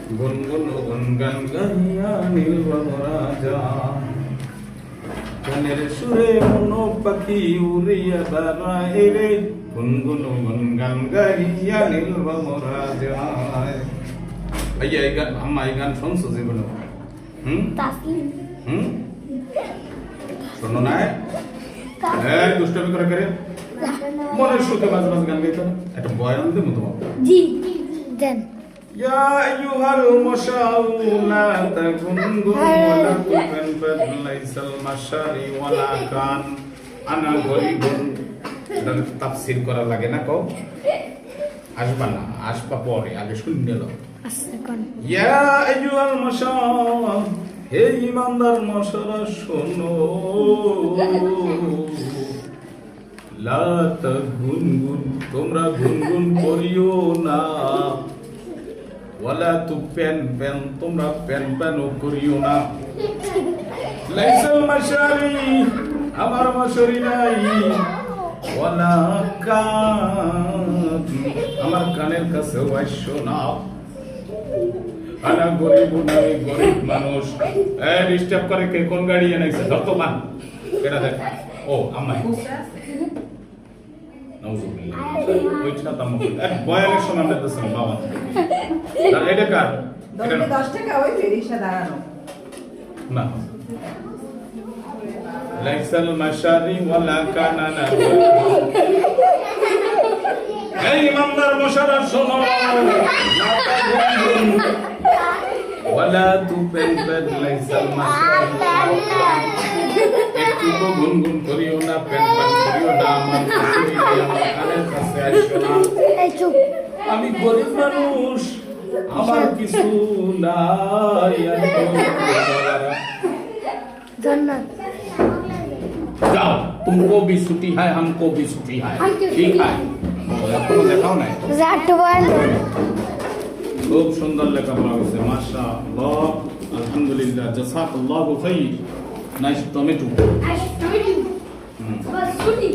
গুনগুন গুনগান গাইয়া নীলভমরা যায় গানের সুরে মনো পাখি উড়িয়া বেড়ায় রে গুনগুন গুনগান গাইয়া নীলভমরা যায়। ভাইয়া এই গান আম্মা এই গান শুনছো জীবনে? শোনো না দুষ্টমি করে করে মনের সুখে মাঝে মাঝে গান গাইতো না একটা বয়ান দেবো তোমার জি দেন يا أيها المشاء لا تكنغن ولا تكنفد ليس المشاري ولا كان أنا غريب তাফসীর করা লাগে না কও আসবা না আসবা পরে আগে শুনে নাও ইয়া আইয়ুহাল মাশাআ হে ইমানদার মাশারা শোনো লা তাগুনগুন তোমরা গুনগুন করিও না ওয়ালা তু পেন পেন তোমরা পেন পেনও করিও না লাইসাল মাশারি আমার মাশারি নাই ওয়ালা কান আমার কানের কাছে আইসো না আনা গরিব নাই গরিব মানুষ এই ডিস্টার্ব করে কে কোন গাড়ি এনেছে ধরতো মান কেডা দেখ ও আম্মা নাউজুবিল্লাহ ওইটা তামক এক বয়ানের সময় আমরা দছম বাবা আর এটা কার এটা 10 টাকা ওই রিকশা দাঁড়ানো না লাইসাল মাশারি ওয়ালা কানানা এই ইমানদার মশারা শোনো ওয়ালা তুপেন লাইসাল মাশারি একটু গুনগুন করিও না পেন পেন করিও না আমার কানের কাছে আইসো না আমি গরিব মানুষ আমার কিছু নাই জান্নাত जाओ तुमको भी छुट्टी है हमको भी छुट्टी है ठीक है এখনো দেখাও নাই খুব সুন্দর লেখাপড়া হয়েছে মাশাআল্লাহ আলহামদুলিল্লাহ জাযাকাল্লাহু খাইর নাইস টমেটো ছুটি